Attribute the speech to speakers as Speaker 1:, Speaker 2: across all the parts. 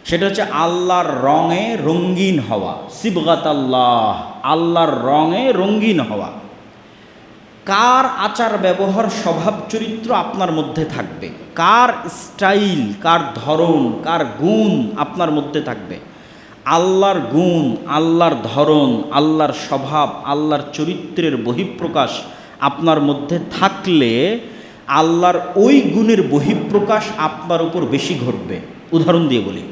Speaker 1: সেটা হচ্ছে আল্লাহর রঙে রঙিন হওয়া। সিবগাত আল্লাহ, আল্লাহর রঙে রঙিন হওয়া। কার আচার ব্যবহার স্বভাব চরিত্র আপনার মধ্যে থাকবে, কার স্টাইল, কার ধরন, কার গুণ আপনার মধ্যে থাকবে। আল্লাহর গুণ, আল্লাহর ধরন, আল্লাহর স্বভাব, আল্লাহর চরিত্রের বহিঃপ্রকাশ আপনার মধ্যে থাকলে আল্লাহর ওই গুণের বহিঃপ্রকাশ আপনার উপর বেশি ঘটবে। উদাহরণ দিয়ে বলি,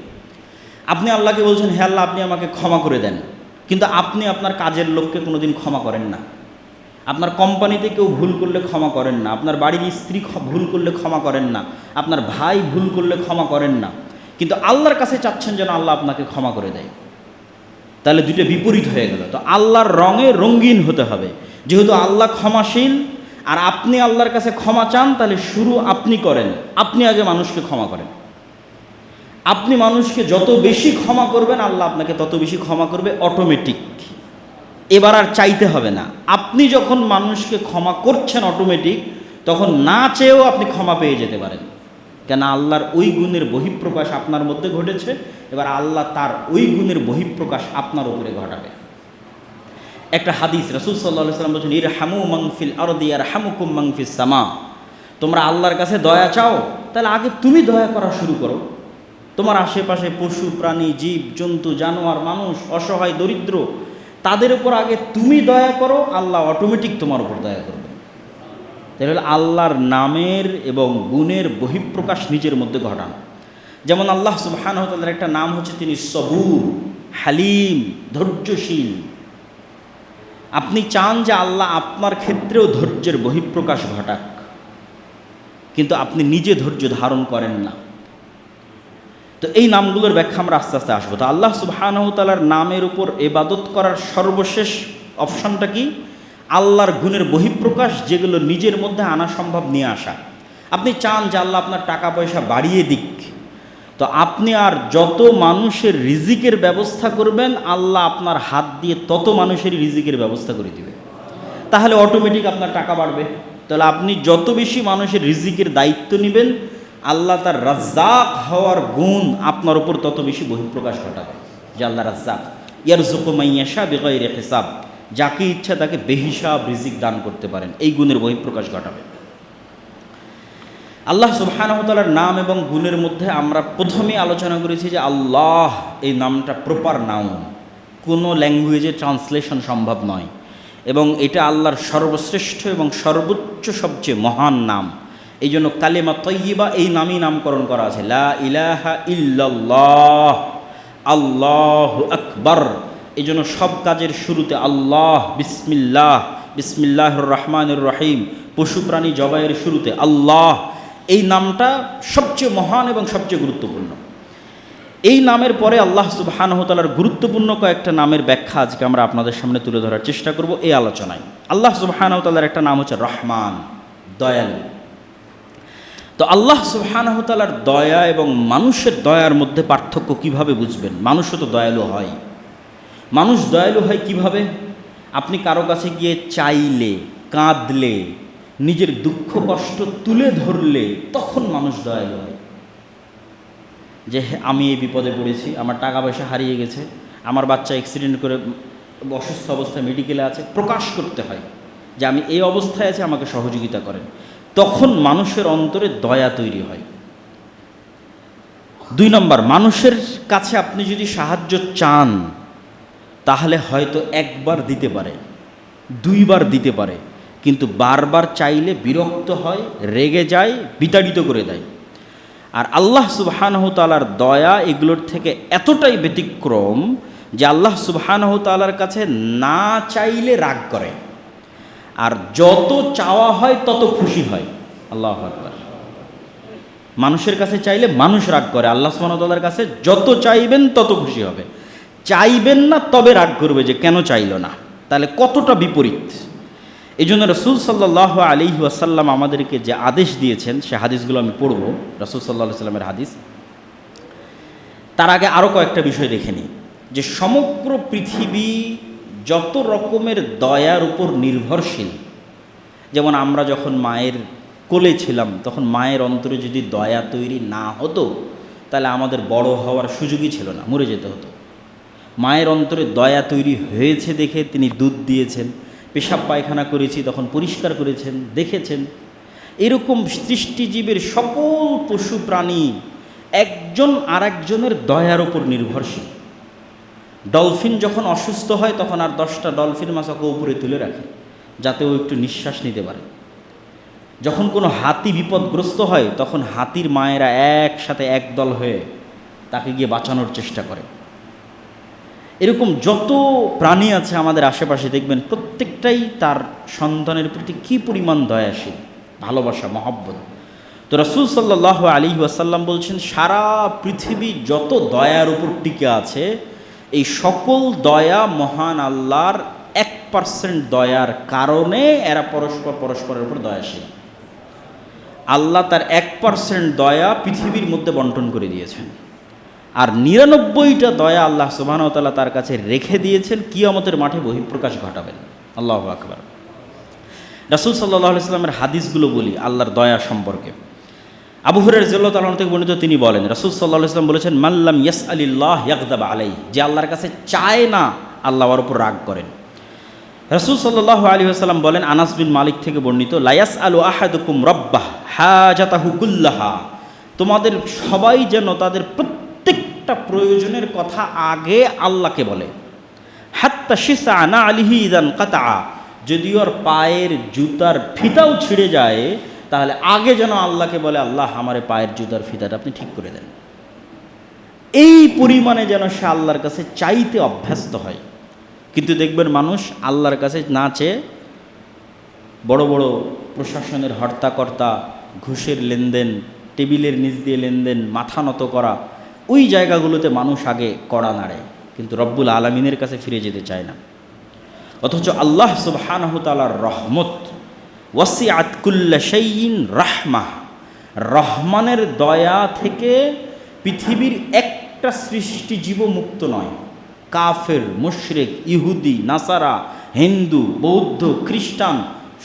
Speaker 1: আপনি আল্লাহকে বলছেন, হে আল্লাহ আপনি আমাকে ক্ষমা করে দেন, কিন্তু আপনি আপনার কাজের লোককে কোনোদিন ক্ষমা করেন না। আপনার কোম্পানিতে কেউ ভুল করলে ক্ষমা করেন না, আপনার বাড়ির স্ত্রী ভুল করলে ক্ষমা করেন না, আপনার ভাই ভুল করলে ক্ষমা করেন না, কিন্তু আল্লাহর কাছে চাচ্ছেন যেন আল্লাহ আপনাকে ক্ষমা করে দেয়। তাহলে দুটো বিপরীত হয়ে গেল। তো আল্লাহর রঙে রঙিন হতে হবে। যেহেতু আল্লাহ ক্ষমাশীল আর আপনি আল্লাহর কাছে ক্ষমা চান, তাহলে শুরু আপনি করেন। আপনি আগে মানুষকে ক্ষমা করেন। আপনি মানুষকে যত বেশি ক্ষমা করবেন আল্লাহ আপনাকে তত বেশি ক্ষমা করবে, অটোমেটিক। এবার আর চাইতে হবে না। আপনি যখন মানুষকে ক্ষমা করছেন অটোমেটিক, তখন না চেয়েও আপনি ক্ষমা পেয়ে যেতে পারেন। কেন? আল্লাহর ওই গুণের বহিঃপ্রকাশ আপনার মধ্যে ঘটেছে। এবার আল্লাহ তার ওই গুণের বহিঃপ্রকাশ আপনার উপরে ঘটাবে। একটা হাদিস, রাসূল সাল্লাল্লাহু আলাইহি ওয়াসাল্লাম বলেছেন, ইরহামু মান ফিল আরদি ইয়ারহামুকুম মান ফিস সামা। তোমরা আল্লাহর কাছে দয়া চাও, তাহলে আগে তুমি দয়া করা শুরু করো। তোমার আশেপাশে পশু প্রাণী, জীব জন্তু, জানোয়ার, মানুষ, অসহায়, দরিদ্র, তাদের উপর আগে তুমি দয়া করো, আল্লাহ অটোমেটিক তোমার উপর দয়া করবে। তাহলে আল্লাহর নামের এবং গুণের বহিঃপ্রকাশ নিজের মধ্যে ঘটান। যেমন আল্লাহ সুবহানাহু ওয়া তাআলার একটা নাম হচ্ছে তিনি সবুর, হালিম, ধৈর্যশীল। আপনি চান যে আল্লাহ আপনার ক্ষেত্রেও ধৈর্যের বহিঃপ্রকাশ ঘটাক, কিন্তু আপনি নিজে ধৈর্য ধারণ করেন না। তো এই নামগুলোর ব্যাখ্যা আমরা আস্তে আস্তে আসবো। তো আল্লাহ সুবহানাহু ওয়া তাআলার নামের উপর ইবাদত করার সর্বশেষ অপশনটা কি? আল্লাহর গুণের বহিঃপ্রকাশ, যেগুলো নিজের মধ্যে আনা সম্ভব নিয়ে আসা। আপনি চান যে আল্লাহ আপনার টাকা পয়সা বাড়িয়ে দিক, তো আপনি আর যত মানুষের রিজিকের ব্যবস্থা করবেন, আল্লাহ আপনার হাত দিয়ে তত মানুষের রিজিকের ব্যবস্থা করে দিবে। তাহলে অটোমেটিক আপনার টাকা বাড়বে। তাহলে আপনি যত বেশি মানুষের রিজিকের দায়িত্ব নেবেন, আল্লাহ তার রাজ্জাক হওয়ার গুণ আপনার উপর তত বেশি বহিঃপ্রকাশ ঘটাবে। যে আল্লাহ রাজ্জাক, ইয়ারযুকু মান ইয়াশা বিগাইরি হিসাব, যাকে ইচ্ছা তাকে বেহিসাব রিজিক দান করতে পারেন, এই গুণের বহিঃপ্রকাশ ঘটাবে। আল্লাহ সুবহানাহু ওয়া তাআলার নাম এবং গুণের মধ্যে আমরা প্রথমেই আলোচনা করেছি যে আল্লাহ এই নামটা প্রপার নাউন, কোনো ল্যাঙ্গুয়েজে ট্রান্সলেশন সম্ভব নয়, এবং এটা আল্লাহর সর্বশ্রেষ্ঠ এবং সর্বোচ্চ সবচেয়ে মহান নাম। এই জন্য কালেমা তয়্যিবা এই নামই নামকরণ করা আছে, লা ইলাহা ইল্লাল্লাহ, আল্লাহু আকবার। এই জন্য সব কাজের শুরুতে আল্লাহ, বিসমিল্লাহ, বিসমিল্লাহির রহমানির রহিম, পশু প্রাণী জবাইয়ের শুরুতে আল্লাহ, এই নামটা সবচেয়ে মহান এবং সবচেয়ে গুরুত্বপূর্ণ। এই নামের পরে আল্লাহ সুবহানাহু ওয়া তাআলার গুরুত্বপূর্ণ কয়েকটা নামের ব্যাখ্যা আজকে আমরা আপনাদের সামনে তুলে ধরার চেষ্টা করব এই আলোচনায়। আল্লাহ সুবহানাহু ওয়া তাআলার একটা নাম হচ্ছে রহমান, দয়ালু। তো আল্লাহ সুবহানাহু ওয়া তাআলার দয়া এবং মানুষের দয়ার মধ্যে পার্থক্য কিভাবে বুঝবেন? মানুষও তো দয়ালু হয়। মানুষ দয়ালু হয় কিভাবে? আপনি কারো কাছে গিয়ে চাইলে, কাঁদলে, নিজের দুঃখ কষ্ট তুলে ধরলে, তখন মানুষ দয়ালু হয়। যে আমি এই বিপদে পড়েছি, আমার টাকা পয়সা হারিয়ে গেছে, আমার বাচ্চা অ্যাক্সিডেন্ট করে অসুস্থ অবস্থায় মেডিকেলে আছে, প্রকাশ করতে হয় যে আমি এই অবস্থায় আছি, আমাকে সহযোগিতা করেন। তখন মানুষের অন্তরে দয়া তৈরি হয়। 2 নম্বর, মানুষের কাছে আপনি যদি সাহায্য চান, তাহলে হয়তো একবার দিতে পারে, 2 বার দিতে পারে, কিন্তু বারবার চাইলে বিরক্ত হয়, রেগে যায়, বিতাড়িত করে দেয়। আর আল্লাহ সুবহানাহু ওয়া তাআলার দয়া এগুলোর থেকে এতটাই ব্যতিক্রম যে আল্লাহ সুবহানাহু ওয়া তাআলার কাছে না চাইলে রাগ করে, আর যত চাওয়া হয় তত খুশি হয়। আল্লাহু আকবার। মানুষের কাছে চাইলে মানুষ রাগ করে, আল্লাহ সুবহানাহু ওয়া তাআলার কাছে যত চাইবেন তত খুশি হবে। চাইবেন না তবে রাগ করবে যে কেন চাইলো না। তাহলে কতটা বিপরীত। এই জন্য রাসূল সাল্লাল্লাহু আলাইহি ওয়াসাল্লাম আমাদেরকে যে আদেশ দিয়েছেন, সে হাদিসগুলো আমি পড়ব, রাসূল সাল্লাল্লাহু আলাইহি ওয়াসাল্লামের হাদিস। তার আগে আরও কয়েকটা বিষয় দেখে নিই, যে সমগ্র পৃথিবী যত রকমের দয়ার উপর নির্ভরশীল, যেমন আমরা যখন মায়ের কোলে ছিলাম, তখন মায়ের অন্তরে যদি দয়া তৈরি না হতো, তাহলে আমাদের বড় হওয়ার সুযোগই ছিল না, মরে যেতে হতো। মায়ের অন্তরে দয়া তৈরি হয়েছে দেখে তিনি দুধ দিয়েছেন, পেশাব পায়খানা করেছি তখন পরিষ্কার করেছেন, দেখেছেন। এরকম সৃষ্টিজীবের সকল পশু প্রাণী একজন আরেকজনের দয়ার উপর নির্ভরশীল। ডলফিন যখন অসুস্থ হয় তখন আর 10টা ডলফিন মাছকে উপরে তুলে রাখে যাতে ও একটু নিঃশ্বাস নিতে পারে। যখন কোনো হাতি বিপদগ্রস্ত হয় তখন হাতির মায়েরা একসাথে একদল হয়ে তাকে গিয়ে বাঁচানোর চেষ্টা করে। এরকম যত প্রাণী আছে আমাদের আশেপাশে দেখবেন প্রত্যেকটাই তার সন্তানের প্রতি কী পরিমাণ দয়াশীল, ভালোবাসা, মহব্বত। তো রাসূল সাল্লাল্লাহু আলাইহি ওয়াসাল্লাম বলছেন, সারা পৃথিবী যত দয়ার উপর টিকে আছে, এই সকল দয়া মহান আল্লাহর 1% দয়ার কারণে এরা পরস্পরের উপর দয়াশীল। আল্লাহ তার 1% দয়া পৃথিবীর মধ্যে বন্টন করে দিয়েছেন, আর 99টা দয়া আল্লাহ সুবহানাহু ওয়া তাআলা তার কাছে রেখে দিয়েছেন, কিয়ামতের মাঠে বহিঃপ্রকাশ ঘটাবেন। আল্লাহু আকবার। রাসূল সাল্লাল্লাহু আলাইহি ওয়াসাল্লামের হাদিসগুলো বলি আল্লাহর দয়া সম্পর্কে। আবু হুরায়রা রাদিয়াল্লাহু তাআলা থেকে বর্ণিত, তিনি বলেন রাসূল সাল্লাল্লাহু আলাইহি ওয়াসাল্লাম বলেছেন, মাল্লাম ইয়াসআলিল্লাহ ইয়াগদাব আলাইহি, যে আল্লাহর কাছে চায় না আল্লাহ ওর উপর রাগ করেন। রাসূল সাল্লাল্লাহু আলাইহি ওয়াসাল্লাম বলেন, আনাস বিন মালিক থেকে বর্ণিত, লা ইয়াসআলু আহাদুকুম রাব্বাহ হাজাতাহু কুল্লাহা, তোমাদের সবাই যেন তাদের প্রত্যেকটা প্রয়োজনের কথা আগে আল্লাহকে বলে। হাত্তা শিসা না আলিহি ইদান কাতা, যদি ওর পায়ের জুতার ফিতাও ছিঁড়ে যায় তাহলে আগে যেন আল্লাহকে বলে, আল্লাহ আমার পায়ের জুতার ফিতাটা আপনি ঠিক করে দেন। এই পরিমাণে যেন সে আল্লাহর কাছে চাইতে অভ্যস্ত হয়। কিন্তু দেখবেন মানুষ আল্লাহর কাছে না চেয়ে বড় বড় প্রশাসনের হর্তাকর্তা, ঘুষের লেনদেন, টেবিলের নিচ দিয়ে লেনদেন, মাথা নত করা, ওই জায়গাগুলোতে মানুষ আগে কড়া নাড়ে, কিন্তু রব্বুল আলামিনের কাছে ফিরে যেতে চায় না। অথচ আল্লাহ সুবহানাহু তাআলার রহমত, ওয়াসিআত কুল্লা শাইইন রাহমাহ, রহমানের দয়া থেকে পৃথিবীর একটা সৃষ্টিজীব মুক্ত নয়। কাফের, মুশরিক, ইহুদি, নাসারা, হিন্দু, বৌদ্ধ, খ্রিস্টান,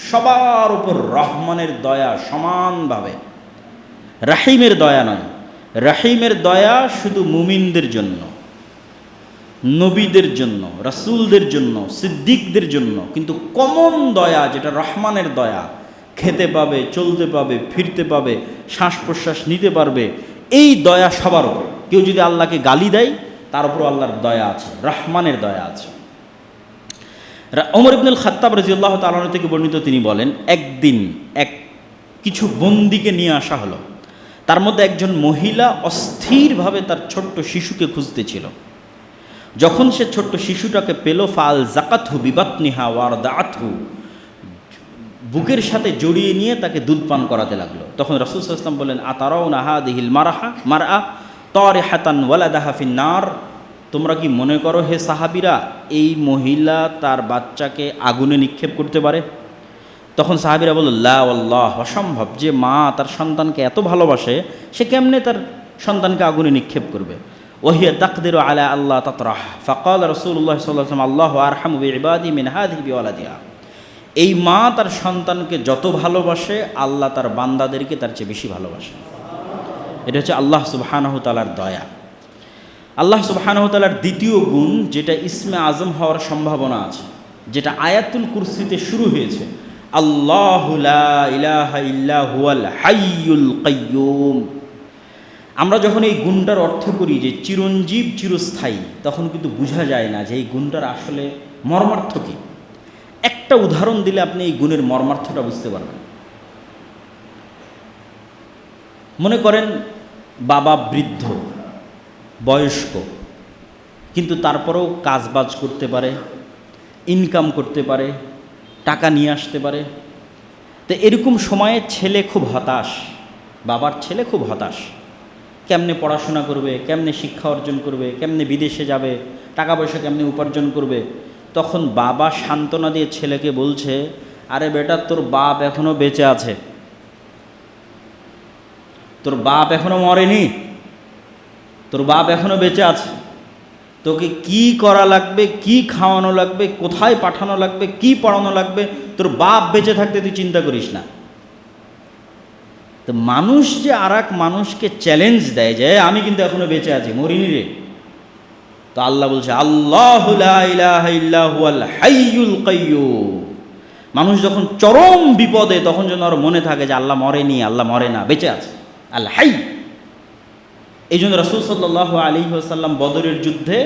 Speaker 1: সবার উপর রহমানের দয়া সমানভাবে। রাহিমের দয়া নয়, রাহিমের দয়া শুধু মুমিনদের জন্য, নবীদের জন্য, রাসূলদের জন্য, সিদ্দিকদের জন্য। কিন্তু কমন দয়া যেটা রহমানের দয়া, খেতে পাবে, চলতে পাবে, ফিরতে পাবে, শ্বাস প্রশ্বাস নিতে পারবে, এই দয়া সবার উপর। কেউ যদি আল্লাহকে গালি দেয় তার উপর আল্লাহর দয়া আছে, রহমানের দয়া আছে। ওমর ইবনুল খাত্তাব রাদিয়াল্লাহু তাআলা থেকে বর্ণিত, তিনি বলেন, একদিন কিছু বন্দীকে নিয়ে আসা হলো। তার মধ্যে একজন মহিলা অস্থিরভাবে তার ছোট্ট শিশুকে খুঁজতেছিল। যখন সে ছোট্ট শিশুটাকে পেল, ফাল জাকাতহু বিবাতনিহা ওয়ারদাআতহু, বুকের সাথে জড়িয়ে নিয়ে তাকে দুধ পান করাতে লাগলো। তখন রাসূল সাল্লাল্লাহু আলাইহি ওয়াসাল্লাম বলেন, আতারাউনা হাদিহিল মারআ তারিহাতান ওয়ালাদাহা ফিন্নার, তোমরা কি মনে করো হে সাহাবীরা, এই মহিলা তার বাচ্চাকে আগুনে নিক্ষেপ করতে পারে? তখন সাহাবীরা বলল, লা ওয়াল্লাহ, অসম্ভব। যে মা তার সন্তানকে এত ভালোবাসে সে কেমনে তার সন্তানকে আগুনে নিক্ষেপ করবে? ওহিয়া তাকদিরু আলা আল্লাহ তাতরাহ, ফাকাল রাসূলুল্লাহ সাল্লাল্লাহু আলাইহি ওয়াসাল্লাম, আল্লাহু আরহামু বিইবাদি মিন হাযিহি বিওয়ালাদিহা, এই মা তার সন্তানকে যত ভালোবাসে আল্লাহ তার বান্দাদেরকে তার চেয়ে বেশি ভালোবাসে। এটা হচ্ছে আল্লাহ সুবহানাহু তাআলার দয়া। আল্লাহ সুবহানাহু তাআলার দ্বিতীয় গুণ, যেটা ইসমে আজম হওয়ার সম্ভাবনা আছে, যেটা আয়াতুল কুরসিতে শুরু হয়েছে, আল্লাহু লা ইলাহা ইল্লা হুয়াল হাইয়ুল কাইয়্যুম। আমরা যখন এই গুণটার অর্থ করি যে চিরঞ্জীব, চিরস্থায়ী, তখন কিন্তু বোঝা যায় না যে এই গুণটার আসলে মর্মার্থ কী। একটা উদাহরণ দিলে আপনি এই গুণের মর্মার্থটা বুঝতে পারবেন। মনে করেন বাবা বৃদ্ধ, বয়স্ক, কিন্তু তারপরেও কাজবাজ করতে পারে, ইনকাম করতে পারে, টাকা নিয়ে আসতে পারে। তো এরকম সময়ে ছেলে খুব হতাশ, বাবার ছেলে খুব হতাশ, কেমনে পড়াশোনা করবে, কেমনে শিক্ষা অর্জন করবে, কেমনে বিদেশে যাবে, টাকা পয়সা কেমনে উপার্জন করবে। তখন বাবা সান্ত্বনা দিয়ে ছেলেকে বলছে, আরে বেটা, তোর বাপ এখনো বেঁচে আছে, তোর বাপ এখনো মরেনি, তোর বাপ এখনো বেঁচে আছে, তোকে কি করা লাগবে, কি খাওয়ানো লাগবে, কোথায় পাঠানো লাগবে, কি পড়ানো লাগবে, তোর বাপ বেঁচে থাকতে তুই চিন্তা করিস না। তো মানুষ যে আর এক মানুষকে চ্যালেঞ্জ দেয় যে আমি কিন্তু এখনো বেঁচে আছি, মরিনি রে, তো আল্লাহ বলছে আল্লাহু লা ইলাহা ইল্লা হুয়াল হাইয়ুল কাইয়্যুম। মানুষ যখন চরম বিপদে তখন যেন ওর মনে থাকে যে আল্লাহ মরেনি, আল্লাহ মরে না, বেঁচে আছে, আল্লাহ হাই। এই জন্য রাসূল সাল্লাল্লাহু আলাইহি ওয়াসাল্লাম বদরের যুদ্ধে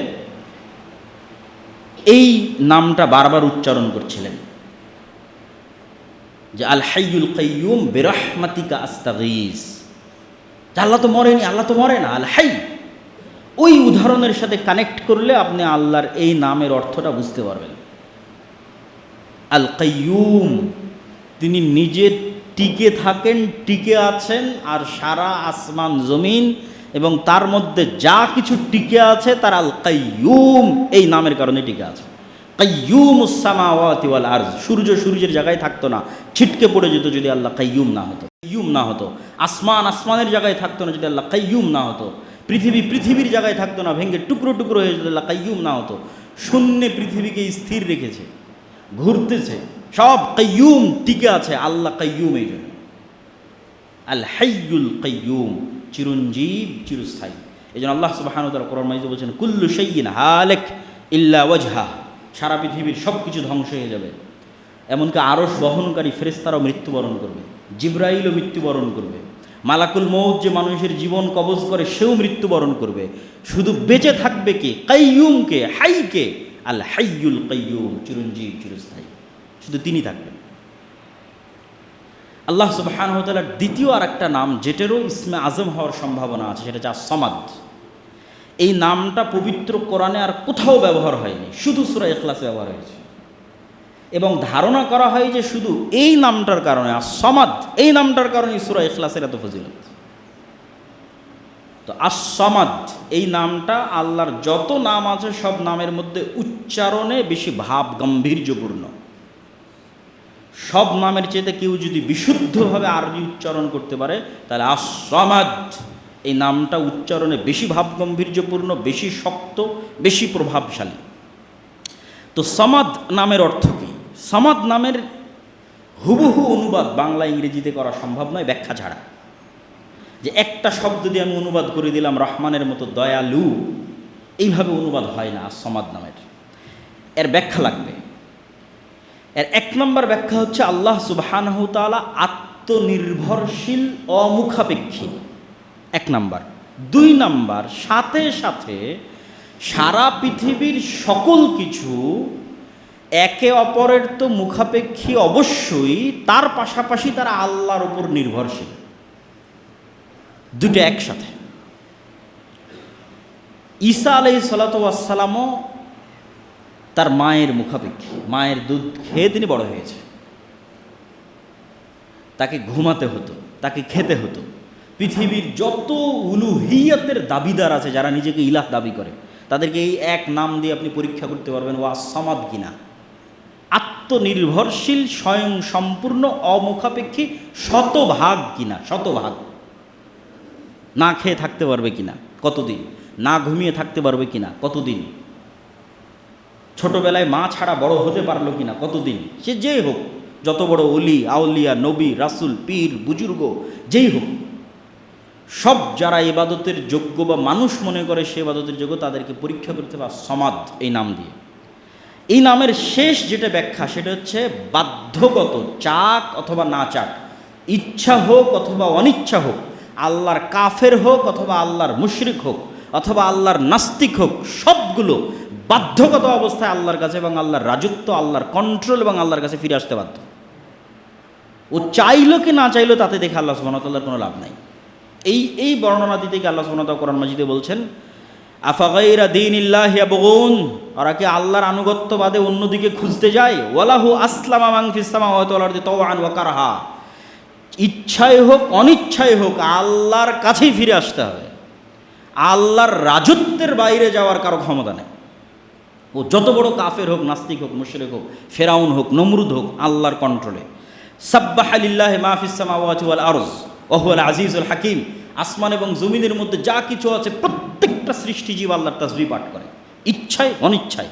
Speaker 1: এই নামটা বারবার উচ্চারণ করছিলেন যে আল হাইয়ুল কাইয়্যুম বিরহমাতিকা আস্তাগীস। আল্লাহ তো মরেনি, আল্লাহ তো মরে না, আল হাই। ওই উদাহরণের সাথে কানেক্ট করলে আপনি আল্লাহর এই নামের অর্থটা বুঝতে পারবেন। আল কাইয়্যুম, তিনি নিজে টিকে থাকেন, টিকে আছেন, আর সারা আসমান জমিন এবং তার মধ্যে যা কিছু টিকে আছে তার আল কাইয়্যুম এই নামের কারণে টিকে আছে। কাইয়্যুমুস সামাওয়াতি ওয়াল আরজ, সূর্য সূর্যের জায়গায় থাকতো না, ছিটকে পড়ে যেত যদি আল্লাহ কাইয়্যুম না হতো, কাইয়্যুম না হতো। আসমান আসমানের জায়গায় থাকতো না যদি আল্লাহ কাইয়্যুম না হতো। পৃথিবী পৃথিবীর জায়গায় থাকতো না, ভেঙে টুকরো টুকরো হয়ে যেত আল্লাহ কাইয়্যুম না হতো। শূন্যে পৃথিবীকে স্থির রেখেছে, ঘুরতেছে, সব কাইয়্যুম টিকে আছে, আল্লাহ কাইয়্যুম। এই জন্য আল হাইয়ুল কাইয়্যুম, চিরঞ্জীব, চিরস্থায়ী। এই জন্য আল্লাহ সুবহানাহু ওয়া তাআলা কোরআন মাজিদে বলছেন কুল্লু শাইইন হালিক ইল্লা ওয়াজহা, সারা পৃথিবীর সব কিছু ধ্বংস হয়ে যাবে, এমনকি আরশ বহনকারী ফেরেশতারাও মৃত্যুবরণ করবে, জিবরাইলও মৃত্যুবরণ করবে, মালাকুল মউত যে মানুষের জীবন কবজ করে সেও মৃত্যুবরণ করবে। শুধু বেঁচে থাকবে কে? কাইয়্যুমকে, হাইকে, আল হাইয়ুল কাইয়্যুম, চিরঞ্জীব, চিরস্থায়ী, শুধু তিনি থাকবেন। আল্লাহ সুবহানাহু ওয়া তাআলার দ্বিতীয় আর একটা নাম যেটারও ইসমে আজম হওয়ার সম্ভাবনা আছে, সেটা হচ্ছে আস-সামাদ। এই নামটা পবিত্র কোরআনে আর কোথাও ব্যবহার হয়নি, শুধু সূরা ইখলাসে ব্যবহার হয়েছে। এবং ধারণা করা হয় যে শুধু এই নামটার কারণে, আস-সামাদ এই নামটার কারণে সূরা ইখলাসের এত ফজিলত। তো আস-সামাদ এই নামটা আল্লাহর যত নাম আছে সব নামের মধ্যে উচ্চারণে বেশি ভাব গাম্ভীর্যপূর্ণ। সব নামের চেয়ে কেউ যদি বিশুদ্ধভাবে আরবি উচ্চারণ করতে পারে তাহলে আস-সামাদ এই নামটা উচ্চারণে বেশি ভাব গাম্ভীর্যপূর্ণ, বেশি শক্ত, বেশি প্রভাবশালী। তো সামাদ নামের অর্থ কী? সামাদ নামের হুবহু অনুবাদ বাংলা ইংরেজিতে করা সম্ভব নয় ব্যাখ্যা ছাড়া। যে একটা শব্দ দিয়ে আমি অনুবাদ করে দিলাম রহমানের মতো দয়ালু, এইভাবে অনুবাদ হয় না সামাদ নামের। এর ব্যাখ্যা লাগবে। এর এক নম্বর ব্যাখ্যা হচ্ছে আল্লাহ সুবহানাহু ওয়া তাআলা আত্মনির্ভরশীল, অমুখাপেক্ষী, এক নাম্বার। দুই নাম্বার, সাথে সাথে সারা পৃথিবীর সকল কিছু একে অপরের তো মুখাপেক্ষী অবশ্যই, তার পাশাপাশি তারা আল্লাহর উপর নির্ভরশীল, দুটো একসাথে। ঈসা আলাইহিস সালাতু ওয়াস সালামও তার মায়ের মুখাপেক্ষী, মায়ের দুধ খেয়ে তিনি বড় হয়েছে। তাকে ঘুমাতে হতো, তাকে খেতে হতো। পৃথিবীর যত উলুহিয়াতের দাবিদার আছে, যারা নিজেকে ইলাহ দাবি করে, তাদেরকে এই এক নাম দিয়ে আপনি পরীক্ষা করতে পারবেন ও আস-সামাদ কিনা। আত্মনির্ভরশীল, স্বয়ং সম্পূর্ণ, অমুখাপেক্ষী, শতভাগ কিনা, শতভাগ। না খেয়ে থাকতে পারবে কিনা, কতদিন? না ঘুমিয়ে থাকতে পারবে কিনা, কতদিন? ছোটবেলায় মা ছাড়া বড় হতে পারলো কিনা, কতদিন? সে যেই হোক, যত বড় অলি, আউলিয়া, নবী, রাসূল, পীর, বুজুর্গ যেই হোক, সব যারা ইবাদতের যোগ্য বা মানুষ মনে করে সে ইবাদতের যোগ্য, তাদেরকে পরীক্ষা করতে হবে সমাদ এই নাম দিয়ে। এই নামের শেষ যেটা ব্যাখ্যা সেটা হচ্ছে বাধ্যগত, চাক অথবা না চাক, ইচ্ছা হোক অথবা অনিচ্ছা হোক, আল্লাহর কাফের হোক অথবা আল্লাহর মুশরিক হোক অথবা আল্লাহর নাস্তিক হোক, সবগুলো বাধ্যগত অবস্থায় আল্লাহর কাছে এবং আল্লাহর রাজত্ব, আল্লাহর কন্ট্রোল এবং আল্লাহর কাছে ফিরে আসতে বাধ্য। ও চাইলো কি না চাইলো তাতে দেখে আল্লাহ সুবহানাহু ওয়া তাআলার কোনো লাভ নাই। এই বর্ণনা দিতে গিয়ে আল্লাহ সুবহানাহু ওয়া তাআলা কোরআন মাজিদে বলছেন আফাগাইরা দীনিল্লাহি ইয়াবগুন, ওরা কি আল্লাহর আনুগত্য বাদে অন্যদিকে খুঁজতে যায়? ওয়ালাহু আসলামা মান ফিস সামাওয়াতি ওয়াল আরদি তাওআন ওয়া কারহা, ইচ্ছায় হোক অনিচ্ছায় হোক আল্লাহর কাছেই ফিরে আসতে হবে। আল্লাহর রাজত্বের বাইরে যাওয়ার কারো ক্ষমতা নেই। ও যত বড় কাফের হোক, নাস্তিক হোক, মুশরিক হোক, ফেরাউন হোক, নমরুদ হোক, আল্লাহর কন্ট্রোলে। সাব্বাহা লিল্লাহি মা ফিস সামাওয়াতি ওয়াল আরজ ওয়া হুয়াল আজিজুল হাকিম, আসমান এবং জমিনের মধ্যে যা কিছু আছে প্রত্যেকটা সৃষ্টিজীব আল্লাহর তাসবিহ পাঠ করে, ইচ্ছায় অনিচ্ছায়।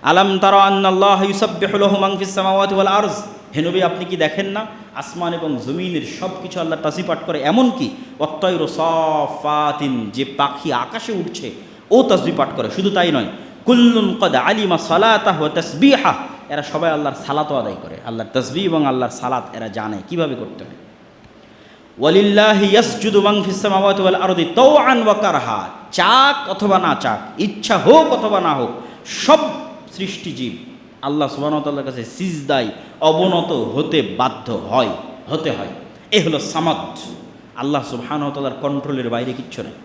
Speaker 1: আলাম তারা আন্নাল্লাহা ইউসাব্বিহু লাহু মান ফিস সামাওয়াতি ওয়াল আরজ, হে নবী, আপনি কি দেখেন না আসমান এবং জমিনের সব কিছু আল্লাহ তাসবিহ পাঠ করে, এমনকি অত্তয়র সাফাতিন, যে পাখি আকাশে উঠছে ও তাসবিহ পাঠ করে। শুধু তাই নয়, কুল্লুন কদ আলিমা সালাতাহু ওয়া তাসবিহা, এরা সবাই আল্লাহর সালাতও আদায় করে, আল্লাহর তাসবিহ এবং আল্লাহর সালাত এরা জানে কিভাবে করতে হয়। ওয়ালিল্লাহি ইয়াসজুদু মান ফিস সামাওয়াতি ওয়াল আরদি তাওআন ওয়া কারহা, চাক অথবা না চাক, ইচ্ছা হোক অথবা না হোক, সব সৃষ্টিজীব আল্লাহ সুবহানাহু ওয়া তাআলার কাছে সিজদায় অবনত হতে বাধ্য হয়, হতে হয়। এ হলো সামাদ। আল্লাহ সুবহানাহু ওয়া তাআলার কন্ট্রোলের বাইরে কিচ্ছু নেই।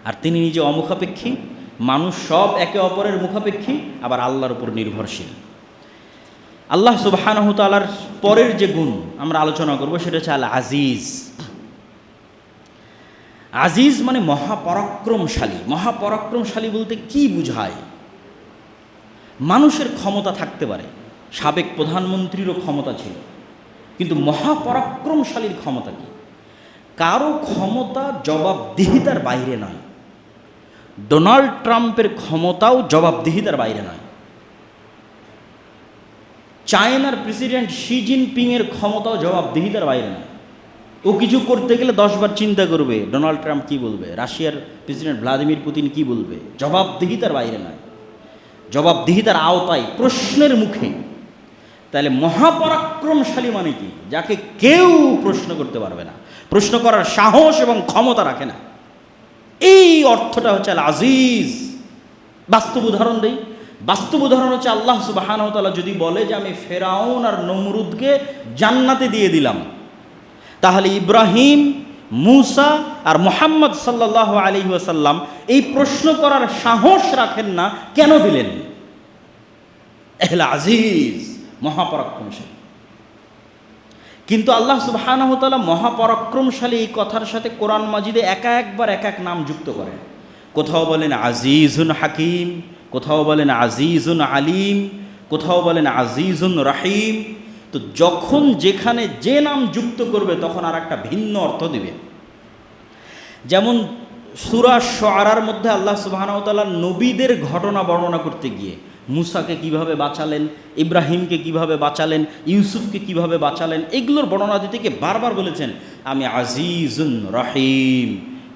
Speaker 1: আর তিনি নিজে অমুখাপেক্ষী, মানুষ সব একে অপরের মুখাপেক্ষী, আবার আল্লাহর উপর নির্ভরশীল। আল্লাহ সুবহানাহু ওয়া তাআলার পরের যে গুণ আমরা আলোচনা করব সেটা হচ্ছে আল আজিজ। আজিজ মানে মহাপরাক্রমশালী। মহাপরাক্রমশালী বলতে কি বুঝায়? মানুষের ক্ষমতা থাকতে পারে, সাবেক প্রধানমন্ত্রীরও ক্ষমতা ছিল, কিন্তু মহাপরাক্রমশালীর ক্ষমতা কি? কারো ক্ষমতা জবাবদিহিতার বাইরে নয়। ডোনাল্ড ট্রাম্পের ক্ষমতাও জবাবদিহিতার বাইরে নয়। চায়নার প্রেসিডেন্ট শি জিনপিংয়ের ক্ষমতাও জবাবদিহিতার বাইরে নয়। ও কিছু করতে গেলে 10 বার চিন্তা করবে ডোনাল্ড ট্রাম্প কী বলবে, রাশিয়ার প্রেসিডেন্ট ভ্লাদিমির পুতিন কী বলবে। জবাবদিহিতার বাইরে নয়, জবাবদিহিতার আওতায়, প্রশ্নের মুখে। তাহলে মহাপরাক্রমশালী মানে কি? যাকে কেউ প্রশ্ন করতে পারবে না, প্রশ্ন করার সাহস এবং ক্ষমতা রাখে না। এই অর্থটা হচ্ছে আল আজিজ। বাস্তব উদাহরণ দেই। বাস্তব উদাহরণ হচ্ছে আল্লাহ সুবহানাহু ওয়া তাআলা যদি বলে যে আমি ফেরাউন আর নমরুদকে জান্নাতে দিয়ে দিলাম, তাহলে ইব্রাহিম, মুসা আর মুহাম্মদ সাল্লাল্লাহু আলাইহি ওয়াসাল্লাম এই প্রশ্ন করার সাহস রাখেন না, কেন দিলেন? আল আজিজ, মহাপরাক্রমশালী। কিন্তু আল্লাহ সুবহানাহু ওয়া তাআলা মহাপরাক্রমশালী এই কথার সাথে কোরআন মাজিদে একবার এক এক নাম যুক্ত করেন। কোথাও বলেন আজিজুন হাকিম, কোথাও বলেন আজিজুন আলিম, কোথাও বলেন আজিজুন রহিম। তো যখন যেখানে যে নাম যুক্ত করবে তখন আর একটা ভিন্ন অর্থ দিবে। যেমন সূরা শুআরার মধ্যে আল্লাহ সুবহানাহু ওয়া তাআলা নবীদের ঘটনা বর্ণনা করতে গিয়ে মুসাকে কিভাবে বাঁচালেন, ইব্রাহিমকে কিভাবে বাঁচালেন, ইউসুফকে কিভাবে বাঁচালেন, এগুলোর বর্ণনা দিতে গিয়ে বারবার বলেছেন আমি আজিজুন রহিম,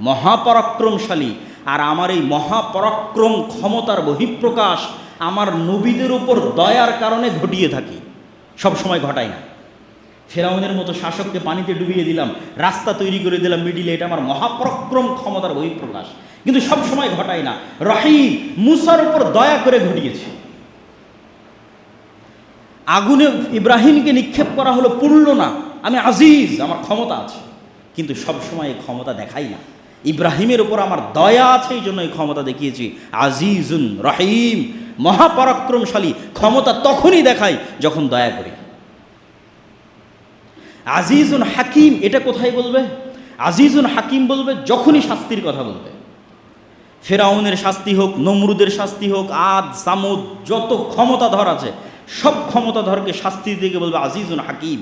Speaker 1: মহাপরাক্রমশালী। আর আমার এই মহাপরাক্রম ক্ষমতার বহিঃপ্রকাশ আমার নবীদের উপর দয়ার কারণে ঘটিয়ে থাকি, সবসময় ঘটাই না। ফেরাউনের মতো শাসককে পানিতে ডুবিয়ে দিলাম, রাস্তা তৈরি করে দিলাম মিডিলে, এটা আমার মহাপরাক্রম ক্ষমতার বহিঃপ্রকাশ, কিন্তু সবসময় ঘটাই না। রহিম, মুসার উপর দয়া করে ঘটিয়েছে। আগুনে ইব্রাহিমকে নিক্ষেপ করা হলো, পুড়ল না, আমি আজিজ, আমার ক্ষমতা আছে, কিন্তু সবসময় এই ক্ষমতা দেখাই না। ইব্রাহিমের উপর আমার দয়া আছে, এই জন্য এই ক্ষমতা দেখিয়েছি। আজিজুন রহিম, মহাপরাক্রমশালী। ক্ষমতা তখনই দেখাই যখন দয়া করি। আজিজুন হাকিম, এটা কোথায় বলবে? আজিজুন হাকিম বলবে যখনই শাস্তির কথা বলবে। ফেরাউনের শাস্তি হোক, নমরুদের শাস্তি হোক, আদ সামুদ যত ক্ষমতাধর আছে সব ক্ষমতাধরকে শাস্তি দিতে বলবে আজিজুন হাকিম।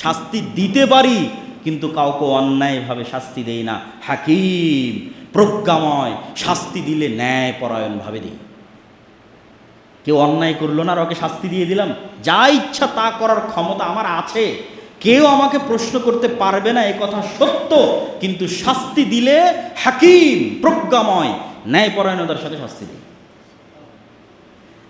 Speaker 1: শাস্তি দিতে পারি কিন্তু কাউকে অন্যায়ভাবে শাস্তি দেই না। হাকিম, প্রজ্ঞাময়, শাস্তি দিলে ন্যায়পরায়ণভাবে দিই। কেউ অন্যায় করলো না আর ওকে শাস্তি দিয়ে দিলাম, যা ইচ্ছা তা করার ক্ষমতা আমার আছে, কেউ আমাকে প্রশ্ন করতে পারবে না, এ কথা সত্য, কিন্তু শাস্তি দিলে হাকিম, প্রজ্ঞাময়, ন্যায়পরায়ণতার সাথে শাস্তি দিই।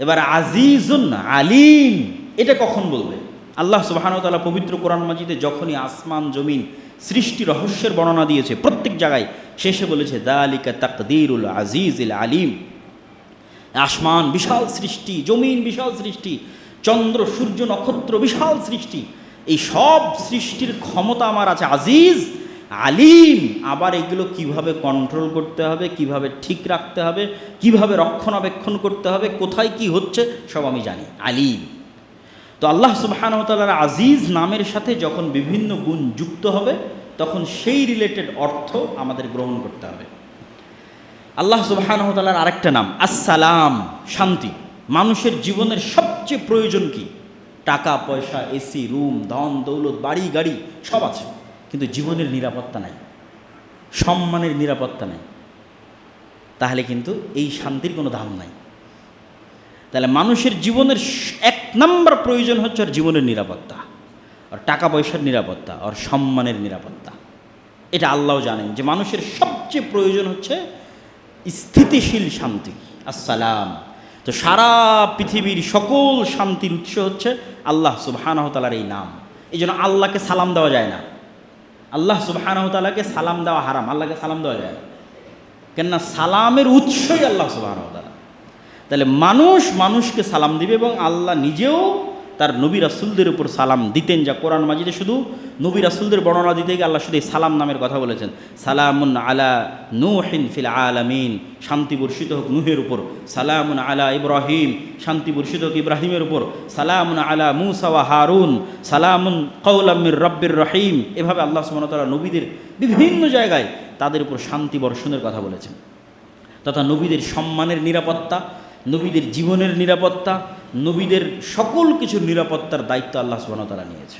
Speaker 1: এবার আজিজুন আলিম, এটা কখন বলবে? আল্লাহ সুবহানাহু ওয়া তাআলা পবিত্র কোরআন মাজিদে যখনই আসমান জমিন সৃষ্টি রহস্যের বর্ণনা দিয়েছে, প্রত্যেক জায়গায় শেষে বলেছে যালিকা তাকদীরুল আজিজিল আলিম। আসমান বিশাল সৃষ্টি, জমিন বিশাল সৃষ্টি, চন্দ্র সূর্য নক্ষত্র বিশাল সৃষ্টি, এই সব সৃষ্টির ক্ষমতা আমার আছে। আজিজ, আলিম, আবার এগুলো কিভাবে কন্ট্রোল করতে হবে, কিভাবে ঠিক রাখতে হবে, কিভাবে রক্ষণাবেক্ষণ করতে হবে, কোথায় কি হচ্ছে সব আমি জানি। আলিম। তো আল্লাহ সুবহানাহু ওয়া তাআলার আজিজ নামের সাথে যখন বিভিন্ন গুণ যুক্ত হবে তখন সেই রিলেটেড অর্থ আমাদের গ্রহণ করতে হবে। আল্লাহ সুবহানাহু ওয়া তাআলার আরেকটা নাম আসসালাম, শান্তি। মানুষের জীবনের সবচেয়ে প্রয়োজন কি? টাকা পয়সা, এসি রুম, ধন দৌলত, বাড়ি গাড়ি সব আছে, কিন্তু জীবনের নিরাপত্তা নাই, সম্মানের নিরাপত্তা নাই। তাহলে কিন্তু এই শান্তির কোনো দাম নাই। তাহলে মানুষের জীবনের এক নম্বর প্রয়োজন হচ্ছে ওর জীবনের নিরাপত্তা, আর টাকা পয়সার নিরাপত্তা, আর সম্মানের নিরাপত্তা। এটা আল্লাহও জানেন যে মানুষের সবচেয়ে প্রয়োজন হচ্ছে স্থিতিশীল শান্তি, আসসালাম। তো সারা পৃথিবীর সকল শান্তির উৎস হচ্ছে আল্লাহ সুবহানাহু ওয়া তাআলার এই নাম। এই জন্য আল্লাহকে সালাম দেওয়া যায় না, আল্লাহ সুবহানাহু ওয়া তাআলাকে সালাম দেওয়া হারাম, আল্লাহকে সালাম দেওয়া যায় না, কেননা সালামের উৎসই আল্লাহ সুবহানাহু ওয়া তাআলা। তাহলে মানুষ মানুষকে সালাম দিবে, এবং আল্লাহ নিজেও তার নবী রাসূলদের উপর সালাম দিতেন, যা কোরআন মাজিদে শুধু নবী রাসূলদের বর্ণনা দিতে গিয়ে আল্লাহ শুধু এই সালাম নামের কথা বলেছেন। সালামুন আলা নূহিন ফিল আলামিন, শান্তি বর্ষিত হোক নূহের উপর। সালামুন আলা ইব্রাহিম, শান্তি বর্ষিত হোক ইব্রাহিমের উপর। সালামুন আলা মূসা ওয়া হারুন, সালামুন কওলাম মির রাব্বির রহিম। এভাবে আল্লাহ সুবহানাহু ওয়া তাআলা নবীদের বিভিন্ন জায়গায় তাদের উপর শান্তি বর্ষণের কথা বলেছেন। তথা নবীদের সম্মানের নিরাপত্তা, নবীদের জীবনের নিরাপত্তা, নবীদের সকল কিছুর নিরাপত্তার দায়িত্ব আল্লাহ সুবহানাহু ওয়া তাআলা নিয়েছে।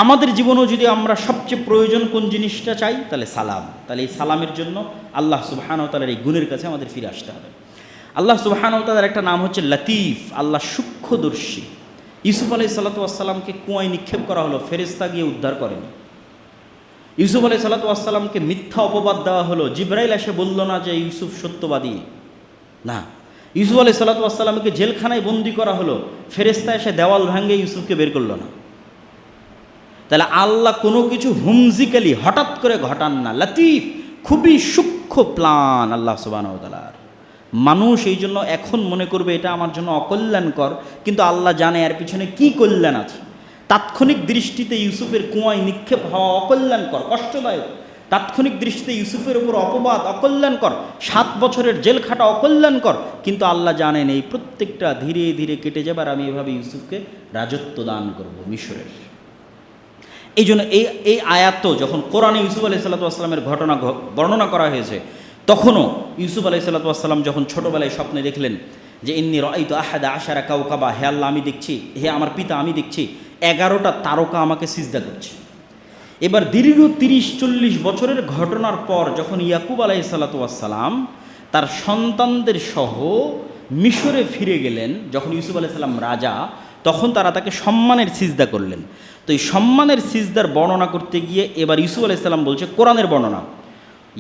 Speaker 1: আমাদের জীবনেও যদি আমরা সবচেয়ে প্রয়োজন কোন জিনিসটা চাই, তাহলে সালাম। তাহলে এই সালামের জন্য আল্লাহ সুবহানাহু ওয়া তাআলার এই গুণের কাছে আমাদের ফিরে আসতে হবে। আল্লাহ সুবহানাহু ওয়া তাআলার একটা নাম হচ্ছে লতিফ, আল্লাহ সূক্ষ্মদর্শী। ইউসুফ আলাইহিস সালাতু ওয়াস সালামকে কুয়ায় নিক্ষেপ করা হলো, ফেরেশতা গিয়ে উদ্ধার করেনি। ইউসুফ আলাইহিস সালাতু ওয়াস সালামকে মিথ্যা অপবাদ দেওয়া হলো, জিবরাইল এসে বলল না যে ইউসুফ সত্যবাদী, না। ইউসুফ আলাইহিস সালাতু ওয়াস সালামকে জেলখানায় বন্দি করা হলো, ফেরেশতা এসে দেওয়াল ভাঙে ইউসুফকে বের করলো না। তাহলে আল্লাহ কোনো কিছু হুমজিক্যালি হঠাৎ করে ঘটান না, লতিফ, খুবই সূক্ষ্ম প্ল্যান আল্লাহ সুবহানাহু ওয়া তাআলার। মানুষ এই জন্য এখন মনে করবে এটা আমার জন্য অকল্যাণকর, কিন্তু আল্লাহ জানে এর পিছনে কি কল্যাণ আছে। তাৎক্ষণিক দৃষ্টিতে ইউসুফের কুয়ায় নিক্ষেপ হওয়া অকল্যাণকর, কষ্টদায়ক। তাৎক্ষণিক দৃষ্টিতে ইউসুফের উপর অপবাদ অকল্যাণকর, 7 বছরের জেল খাটা অকল্যাণকর, কিন্তু আল্লাহ জানেন এই প্রত্যেকটা ধীরে ধীরে কেটে যাবে, আর আমি এভাবে ইউসুফকে রাজত্ব দান করব মিশরের। এই জন্য এই আয়াত যখন কোরআনে ইউসুফ আলাইহিস সালাতু ওয়াস সালামের ঘটনা বর্ণনা করা হয়েছে, তখনও ইউসুফ আলাইহিস সালাতু ওয়াস সালাম যখন ছোটোবেলায় স্বপ্নে দেখলেন যে ইন্নী রাআইতু আহাদা আশারা কাওকাবা, হে আল্লাহ আমি দেখছি, হে আমার পিতা আমি দেখছি 11টা তারকা আমাকে সিজদা করছে। এবার দীর্ঘ 30-40 বছরের ঘটনার পর যখন ইয়াকুব আলাইহিস সালাতু ওয়াস সালাম তার সন্তানদের সহ মিশরে ফিরে গেলেন, যখন ইউসুফ আলাইহিস সালাম রাজা, তখন তারা তাকে সম্মানের সিজদা করলেন। তো এই সম্মানের সিজদার বর্ণনা করতে গিয়ে এবার ইউসুফ আলাইহিস সালাম বলছে কোরআনের বর্ণনা,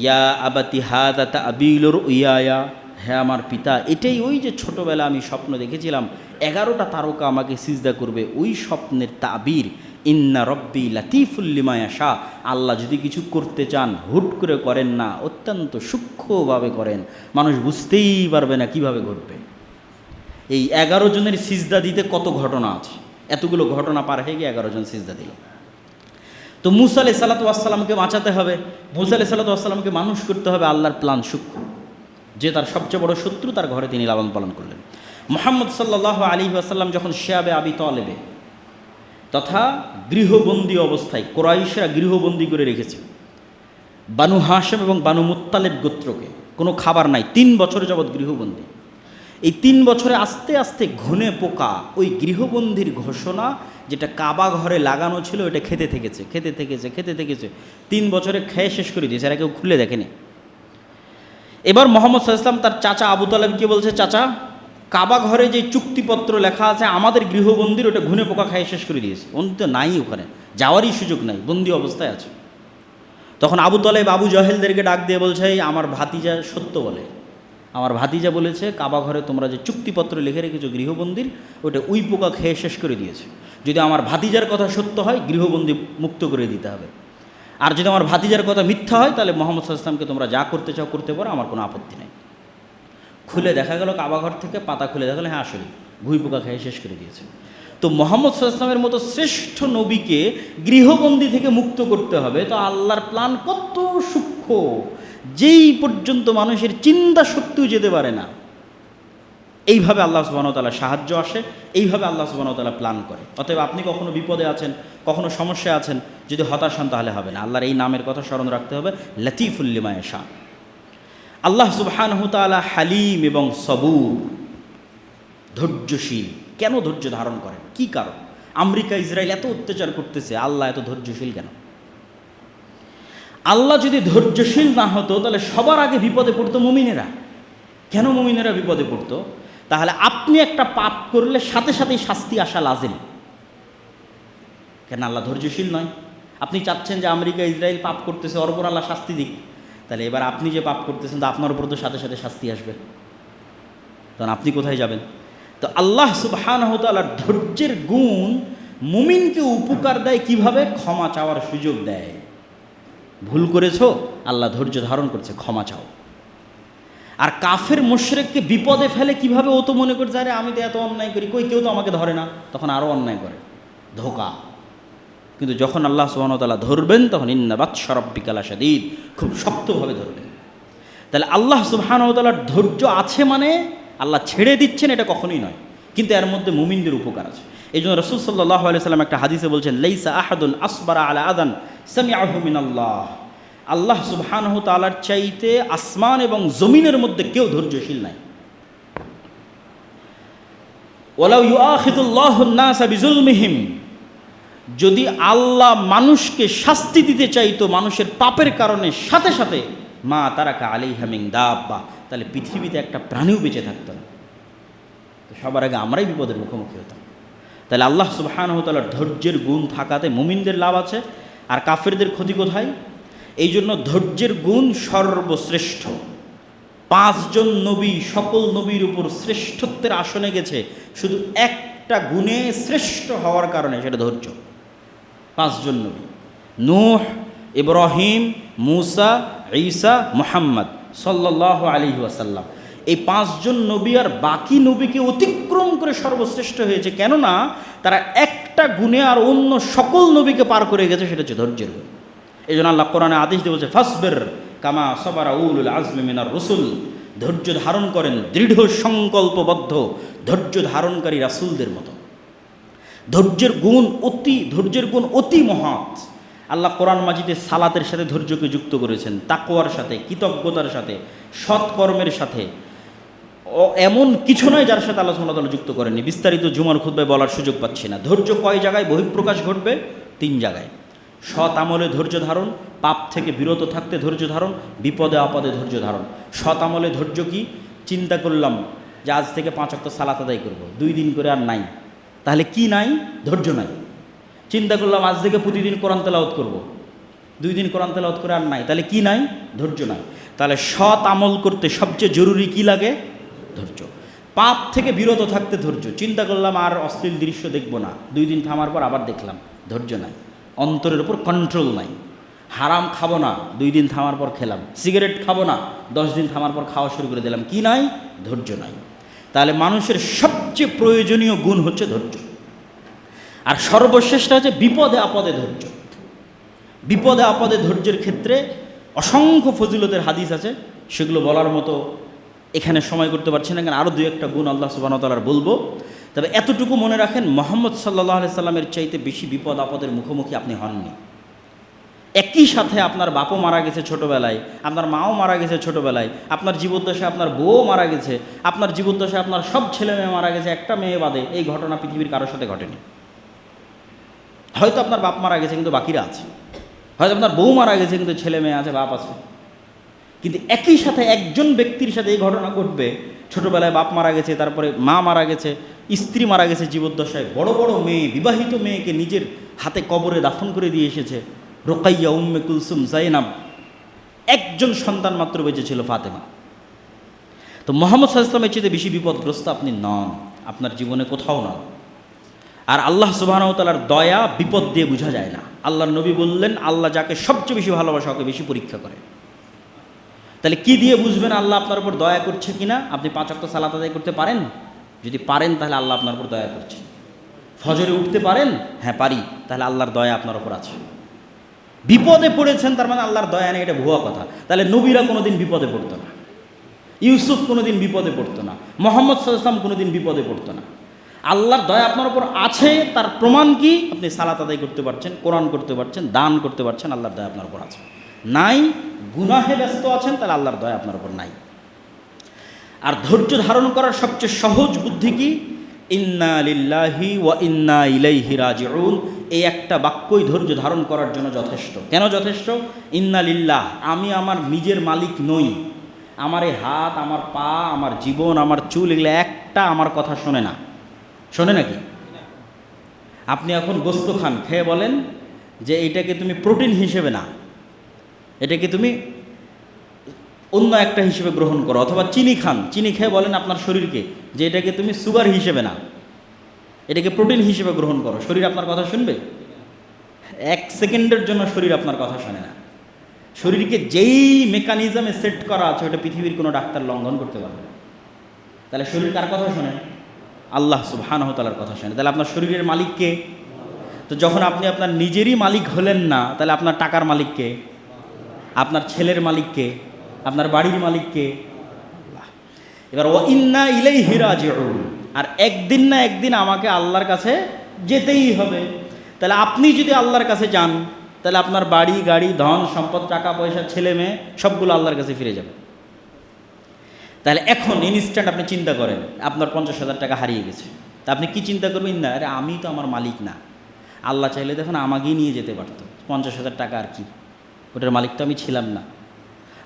Speaker 1: ইয়া আবাতি হাযা তা'বীলুর রুইয়া, হ্যাঁ আমার পিতা, এটাই ওই যে ছোটোবেলা আমি স্বপ্ন দেখেছিলাম 11টা তারকা আমাকে সিজদা করবে, ওই স্বপ্নের তাবির। ইন্না রব্বি লাতিফুল লিমা ইয়াশা, আল্লাহ যদি কিছু করতে চান হুট করে করেন না, অত্যন্ত সূক্ষ্মভাবে করেন, মানুষ বুঝতেই পারবে না কিভাবে ঘটবে। এই 11 জনের সিজদা দিতে কত ঘটনা আছে, এতগুলো ঘটনা পার হয়ে গিয়ে 11 জন সিজদা দিল। তো মুসা আলাইহিস সালাতু ওয়াস সালামকে বাঁচাতে হবে, মুসা আলাইহিস সালাতু ওয়াস সালামকে মানুষ করতে হবে। আল্লাহর প্ল্যান সূক্ষ্ম, যে তার সবচেয়ে বড় শত্রু তার ঘরে তিনি লালন পালন করলেন। মুহাম্মদ সাল্লাল্লাহু আলাইহি ওয়াসাল্লাম যখন শিয়াবে আবি তালেবে তথা গৃহবন্দী অবস্থায়, কুরাইশরা গৃহবন্দী করে রেখেছে বানু হাশেম এবং বানু মুত্তালিব গোত্রকে, কোনো খাবার নাই, 3 বছর যাবৎ গৃহবন্দী। এই 3 বছরে আস্তে আস্তে ঘুনে পোকা ওই গৃহবন্দির ঘোষণা যেটা কাবা ঘরে লাগানো ছিল ওটা খেতে থেকেছে 3 বছরে খেয়ে শেষ করে দিয়েছে, এরা কেউ খুলে দেখেনি। এবার মোহাম্মদ সাল্লাল্লাহু আলাইহি ওয়াসাল্লাম তার চাচা আবু তালেবকে বলছে, চাচা কাবা ঘরে যে চুক্তিপত্র লেখা আছে আমাদের গৃহবন্দির, ওটা ঘুনে পোকা খেয়ে শেষ করে দিয়েছে, অন্ত নাই, ওখানে যাওয়ারই সুযোগ নাই, বন্দি অবস্থায় আছে। তখন আবু তালেব আবু জাহেলদেরকে ডাক দিয়ে বলছে, আমার ভাতিজা সত্য বলে, আমার ভাতিজা বলেছে কাবা ঘরে তোমরা যে চুক্তিপত্র লিখে রেখেছো গৃহবন্দির, ওটা উই পোকা খেয়ে শেষ করে দিয়েছে। যদি আমার ভাতিজার কথা সত্য হয় গৃহবন্দী মুক্ত করে দিতে হবে, আর যদি আমার ভাতিজার কথা মিথ্যা হয় তাহলে মোহাম্মদ সাল্লাল্লাহু আলাইহি ওয়াসাল্লামকে তোমরা যা করতে চাও করতে পারো, আমার কোনো আপত্তি নেই। খুলে দেখা গেল কাবাঘর থেকে পাতা খুলে দেখা গেল, হ্যাঁ আসলে ঘুই পোকা খেয়ে শেষ করে দিয়েছে। তো মোহাম্মদ সাল্লাল্লাহু আলাইহি ওয়াসাল্লামের মতো শ্রেষ্ঠ নবীকে গৃহবন্দী থেকে মুক্ত করতে হবে, তো আল্লাহর প্ল্যান কত সূক্ষ্ম, যেই পর্যন্ত মানুষের চিন্তা শক্তিও যেতে পারে না। এইভাবে আল্লাহ সুবহানাহু ওয়া তাআলা সাহায্য আসে, এইভাবে আল্লাহ সুবহানাহু ওয়া তাআলা প্ল্যান করে। অতএব আপনি কখনো বিপদে আছেন, কখনো সমস্যায় আছেন, যদি হতাশ হন তাহলে হবে না, আল্লাহর এই নামের কথা স্মরণ রাখতে হবে, লতিফুল লিমা ইয়াশা। আল্লাহ সুবহানাহু ওয়া তাআলা হালিম এবং সবুর, ধৈর্যশীল। কেন ধৈর্য ধারণ করেন, কি কারণ? আমেরিকা ইসরায়েল এত অত্যাচার করতেছে, আল্লাহ এত ধৈর্যশীল কেন? আল্লাহ যদি ধৈর্যশীল না হতো তাহলে সবার আগে বিপদে পড়তো মুমিনেরা, কেন মুমিনেরা বিপদে পড়তো? তাহলে আপনি একটা পাপ করলে সাথে সাথেই শাস্তি আসা লাজিম। কেন আল্লাহ ধৈর্যশীল নয়? আপনি চাচ্ছেন যে আমেরিকা ইসরায়েল পাপ করতেছে, ওর উপর আল্লাহ শাস্তি দিক, তাহলে এবার আপনি যে পাপ করতেছেন তো আপনার উপর তো সাথে সাথে শাস্তি আসবে, তখন আপনি কোথায় যাবেন? তো আল্লাহ সুবহানাহু ওয়া তাআলার ধৈর্যের গুণ মুমিনকে উপকার দেয় কিভাবে? ক্ষমা চাওয়ার সুযোগ দেয়। ভুল করেছো, আল্লাহ ধৈর্য ধারণ করছে, ক্ষমা চাও। আর কাফের মুশরিককে বিপদে ফেলে কিভাবে? ও তো মনে করছে আরে আমি তো এত অন্যায় করি, কই কেউ তো আমাকে ধরে না, তখন আরও অন্যায় করে, ধোঁকা। কিন্তু যখন আল্লাহ সুবহানাহু ওয়া তাআলা ধরবেন তখন ইন্না বাতশা রাব্বিকা লাশাদীদ, খুব শক্তভাবে ধরবেন। তাহলে আল্লাহ সুবহানাহু ওয়া তাআলার ধৈর্য আছে মানে আল্লাহ ছেড়ে দিচ্ছেন এটা কখনোই নয়, কিন্তু এর মধ্যে মুমিনদের উপকার আছে। এই জন্য রাসূল সাল্লাল্লাহু আলাইহি সাল্লাম একটা হাদিসে বলছেন, লাইসা আহাদুন আসবারা আলা আযান সামিআহু মিনাল্লাহ, আল্লাহ সুবহানাহু ওয়া তাআলার চাইতে আসমান এবং জমিনের মধ্যে কেউ ধৈর্যশীল নাই। ওয়ালাউ ইউআখিযুল্লাহুন নাসা বিজুলমিহিম, যদি আল্লাহ মানুষকে শাস্তি দিতে চাইতো মানুষের পাপের কারণে, সাথে সাথে মা তারাকা আলাইহা মিন দাব্বা, তাহলে পৃথিবীতে একটা প্রাণীও বেঁচে থাকতো না। তো সবার আগে আমরাই বিপদের মুখোমুখি হতাম। তাহলে আল্লাহ সুবহানাহু ওয়া তাআলার ধৈর্যের গুণ থাকাতে মুমিনদের লাভ আছে, আর কাফেরদের ক্ষতি কোথায়? এই জন্য ধৈর্যের গুণ সর্বশ্রেষ্ঠ। 5 জন নবী সকল নবীর উপর শ্রেষ্ঠত্বের আসনে গেছে শুধু একটা গুণে শ্রেষ্ঠ হওয়ার কারণে, সেটা ধৈর্য। 5 জন নবী, নূহ, ইব্রাহিম, মূসা, ঈসা, মুহাম্মদ সাল্লাল্লাহু আলাইহি ওয়াসাল্লাম, এই 5 জন নবী আর বাকি নবীকে অতিক্রম করে সর্বশ্রেষ্ঠ হয়েছে। কেননা তারা একটা গুণে আর অন্য সকল নবীকে পার করে গেছে, সেটা হচ্ছে ধৈর্যের গুণ। এই জন্য আল্লাহ কোরআনে আদেশ দিয়ে বলছে, ফাসবির কামা সাবারা উলুল আজমি মিনার রসুল, ধৈর্য ধারণ করেন দৃঢ় সংকল্পবদ্ধ ধৈর্য ধারণকারী রাসূলদের মতো। ধৈর্যের গুণ অতি মহৎ। আল্লাহ কোরআন মাজিদে সালাতের সাথে ধৈর্যকে যুক্ত করেছেন, তাকওয়ার সাথে, কৃতজ্ঞতার সাথে, সৎকর্মের সাথে। এমন কিছু নয় যার সাথে আল্লাহ সুবহানাহু ওয়া তাআলা যুক্ত করেননি। বিস্তারিত জুমার খুতবায় বলার সুযোগ পাচ্ছি না। ধৈর্য কয় জায়গায় বহিঃপ্রকাশ ঘটবে? 3 জায়গায়। সৎ আমলে ধৈর্য ধারণ, পাপ থেকে বিরত থাকতে ধৈর্য ধারণ, বিপদে আপদে ধৈর্য ধারণ। সৎ আমলে ধৈর্য কি? চিন্তা করলাম যে আজ থেকে 5 ওয়াক্ত সালাত আদায় করব, 2 দিন করে আর নাই, তাহলে কি নাই? ধৈর্য নাই। চিন্তা করলাম আজ থেকে প্রতিদিন কোরআন তেলাওয়াত করব, 2 দিন কোরআন তেলাওয়াত করে আর নাই, তাহলে কি নাই? ধৈর্য নাই। তাহলে সৎ আমল করতে সবচেয়ে জরুরি কি লাগে? ধৈর্য। পাপ থেকে বিরত থাকতে ধৈর্য। চিন্তা করলাম আর অশ্লীল দৃশ্য দেখব না, 2 দিন থামার পর আবার দেখলাম, ধৈর্য নাই। অন্তরের উপর কন্ট্রোল নাই। হারাম খাবো না, 2 দিন থামার পর খেলাম। সিগারেট খাবো না, 10 দিন থামার পর খাওয়া শুরু করে দিলাম, কি নাই? ধৈর্য নাই। তাহলে মানুষের সবচেয়ে প্রয়োজনীয় গুণ হচ্ছে ধৈর্য। আর সর্বশ্রেষ্ঠ হচ্ছে বিপদে আপদে ধৈর্য। বিপদে আপদে ধৈর্যের ক্ষেত্রে অসংখ্য ফজিলতের হাদিস আছে, সেগুলো বলার মতো এখানে সময় করতে পারছি না, কারণ আরও 2-1টা গুণ আল্লাহ সুবহানাহু ওয়া তাআলার বলবো। তবে এতটুকু মনে রাখেন, মুহাম্মদ সাল্লাল্লাহু আলাইহি সাল্লামের চাইতে বেশি বিপদ আপদের মুখোমুখি আপনি হননি। একই সাথে আপনার বাপও মারা গেছে ছোটোবেলায়, আপনার মাও মারা গেছে ছোটোবেলায়, আপনার জীবদ্দশায় আপনার বউও মারা গেছে, আপনার জীবদ্দশায় আপনার সব ছেলে মেয়ে মারা গেছে, একটা মেয়ে বাদে। এই ঘটনা পৃথিবীর কারোর সাথে ঘটেনি। হয়তো আপনার বাপ মারা গেছে কিন্তু বাকিরা আছে, হয়তো আপনার বউ মারা গেছে কিন্তু ছেলে মেয়ে আছে, বাপ আছে। কিন্তু একই সাথে একজন ব্যক্তির সাথে এই ঘটনা ঘটবে, ছোটোবেলায় বাপ মারা গেছে, তারপরে মা মারা গেছে, স্ত্রী মারা গেছে জীবদ্দশায়, বড় বড় মেয়ে, বিবাহিত মেয়েকে নিজের হাতে কবরে দাফন করে দিয়ে এসেছে, রোকাইয়া, উম্মে কুলসুম, জাইনাব, একজন সন্তান মাত্র বেঁচে ছিল, ফাতেমা। তো মুহাম্মদ সাল্লাল্লাহু আলাইহি ওয়াসাল্লামের চেয়ে বেশি বিপদগ্রস্ত আপনি নন, আপনার জীবনে কোথাও নন। আর আল্লাহ সুবহানাহু ওয়া তাআলার দয়া বিপদ দিয়ে বোঝা যায় না। আল্লাহর নবী বললেন, আল্লাহ যাকে সবচেয়ে বেশি ভালোবাসে ওকে বেশি পরীক্ষা করে। তাহলে কি দিয়ে বুঝবেন আল্লাহ আপনার উপর দয়া করছে কিনা? আপনি 5 ওয়াক্ত সালাত আদায় করতে পারেন? যদি পারেন তাহলে আল্লাহ আপনার উপর দয়া করছে। ফজরে উঠতে পারেন? হ্যাঁ পারি, তাহলে আল্লাহর দয়া আপনার উপর আছে। বিপদে পড়েছেন তার মানে আল্লাহর দয়া নেই, এটা ভুয়া কথা। তাহলে নবীরা কোনোদিন বিপদে পড়তো না, ইউসুফ কোনোদিন বিপদে পড়তো না, মুহাম্মদ সাল্লাল্লাহু আলাইহি ওয়াসাল্লাম কোনোদিন বিপদে পড়তো না। আল্লাহর দয়া আপনার উপর আছে, তার প্রমাণ কি? আপনি সালাত আদায় করতে পারছেন, কোরআন করতে পারছেন, দান করতে পারছেন, আল্লাহর দয়া আপনার উপর আছে। নাই, গুনাহে ব্যস্ত আছেন, তাহলে আল্লাহর দয়া আপনার উপর নাই। আর ধৈর্য ধারণ করার সবচেয়ে সহজ বুদ্ধি কি? ইন্না লিল্লাহি ওয়া ইন্না ইলাইহি রাজিউন। এই একটা বাক্যই ধৈর্য ধারণ করার জন্য যথেষ্ট। কেন যথেষ্ট? ইন্না লিল্লাহ, আমি আমার নিজের মালিক নই, আমার এই হাত, আমার পা, আমার জীবন, আমার চুল, এগুলো একটা আমার কথা শোনে না। শোনে নাকি? আপনি এখন গোস্ত খান, খেয়ে বলেন যে এটাকে তুমি প্রোটিন হিসেবে না, এটাকে তুমি অন্য একটা হিসেবে গ্রহণ করো। অথবা চিনি খান, চিনি খেয়ে বলেন আপনার শরীরকে যে এটাকে তুমি সুগার হিসেবে না, এটাকে প্রোটিন হিসেবে গ্রহণ করো। শরীর আপনার কথা শুনবে? 1 সেকেন্ডের জন্য শরীর আপনার কথা শোনে না। শরীরকে যেই মেকানিজমে সেট করা আছে ওটা পৃথিবীর কোনো ডাক্তার লঙ্ঘন করতে পারবে না। তাহলে শরীর কার কথা শোনে? আল্লাহ সুবহানাহু ওয়া তাআলার কথা শোনে। তাহলে আপনার শরীরের মালিক কে? তো যখন আপনি আপনার নিজেরই মালিক হলেন না, তাহলে আপনার টাকার মালিক কে? আপনার ছেলের মালিক কে? আপনার বাড়ির মালিক কে? আল্লাহ। এবার ওয়া ইন্না ইলাইহি রাজিউন, আর একদিন না একদিন আমাকে আল্লাহর কাছে যেতেই হবে। তাহলে আপনি যদি আল্লাহর কাছে যান, তাহলে আপনার বাড়ি, গাড়ি, ধন সম্পদ, টাকা পয়সা, ছেলে মেয়ে সবগুলো আল্লাহর কাছে ফিরে যাবে। তাহলে এখন ইনস্ট্যান্ট আপনি চিন্তা করেন আপনার 50,000 টাকা হারিয়ে গেছে, তা আপনি কি চিন্তা করবেন? না, আরে আমি তো আমার মালিক না। আল্লাহ চাইলে দেখুন আমাকেই নিয়ে যেতে পারত। 50,000 টাকা আর কি, ওটার মালিক তো আমি ছিলাম না।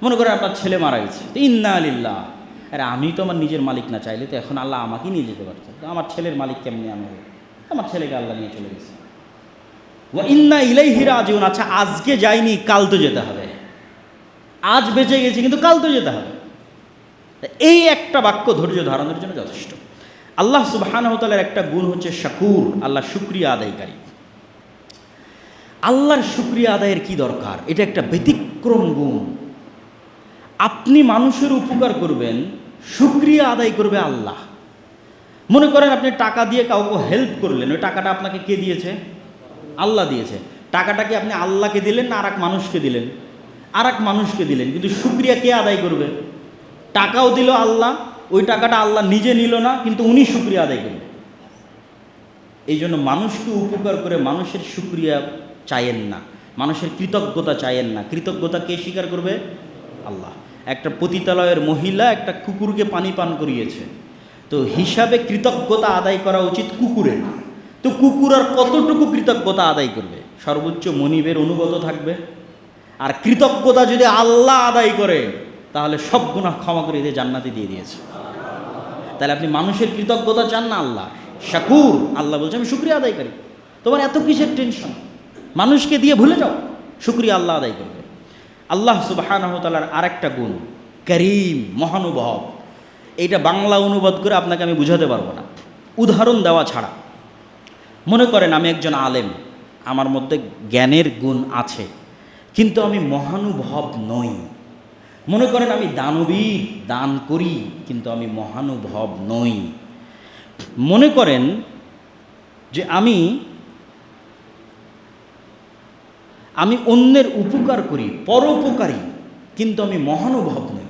Speaker 1: মনে করেন আপনার ছেলে মারা গেছে, তো ইন্না লিল্লাহ, আরে আমি তো আমার নিজের মালিক না, চাইলে তো এখন আল্লাহ আমাকেই নিয়ে যেতে পারত। তো আমার ছেলের মালিক কেমনি আমি? আমার ছেলেকে আল্লাহ নিয়ে চলে গেছে। ওয়া ইন্না ইলাইহি রাজিউন, আচ্ছা আজকে যাইনি, কাল তো যেতে হবে। আজ বেঁচে গেছি কিন্তু কাল তো যেতে হবে। এই একটা বাক্য ধৈর্য ধারণের জন্য যথেষ্ট। আল্লাহ সুবহানাহু ওয়া তাআলার একটা গুণ হচ্ছে শাকুর, আল্লাহ শুকরিয়া আদায়কারী। আল্লাহর শুকরিয়া আদায়ের কি দরকার? এটা একটা ব্যতিক্রম গুণ। আপনি মানুষের উপকার করবেন, শুকরিয়া আদায় করবে আল্লাহ। মনে করেন আপনি টাকা দিয়ে কাউকে হেল্প করলেন, ওই টাকাটা আপনাকে কে দিয়েছে? আল্লাহ দিয়েছে। টাকাটা কি আপনি আল্লাহকে দিলেন না আর এক মানুষকে দিলেন? আর এক মানুষকে দিলেন, কিন্তু শুকরিয়া কে আদায় করবে? টাকাও দিল আল্লাহ, ওই টাকাটা আল্লাহ নিজে নিল না, কিন্তু উনি শুকরিয়া আদায় করবে। এই জন্য মানুষকে উপকার করে মানুষের শুকরিয়া চাইয়েন না, মানুষের কৃতজ্ঞতা চাইয়েন না। কৃতজ্ঞতা কে স্বীকার করবে? আল্লাহ। একটা পতিতালয়ের মহিলা একটা কুকুরকে পানি পান করিয়েছে, তো হিসাবে কৃতজ্ঞতা আদায় করা উচিত কুকুরের। তো কুকুর আর কতটুকু কৃতজ্ঞতা আদায় করবে? সর্বোচ্চ মনিবের অনুগত থাকবে। আর কৃতজ্ঞতা যদি আল্লাহ আদায় করে, তাহলে সব গুনাহ ক্ষমা করে দিয়ে জান্নাতে দিয়ে দিয়েছে। তাহলে আপনি মানুষের কৃতজ্ঞতা চান না, আল্লাহ শাকুর। আল্লাহ বলছে আমি শুকরিয়া আদায় করি। তোমার এত কিসের টেনশন? মানুষকে দিয়ে ভুলে যাও, শুকরিয়া আল্লাহ আদায় করবে। আল্লাহ সুবহানাহু ওয়া তাআলার আরেকটা গুণ করিম, মহানুভব। এইটা বাংলা অনুবাদ করে আপনাকে আমি বুঝাতে পারবো না, উদাহরণ দেওয়া ছাড়া। মনে করেন আমি একজন আলেম, আমার মধ্যে জ্ঞানের গুণ আছে, কিন্তু আমি মহানুভব নই। মনে করেন আমি দানবীর, দান করি, কিন্তু আমি মহানুভব নই। মনে করেন যে আমি অন্যের উপকার করি, পরোপকারী, কিন্তু আমি মহানুভব নই।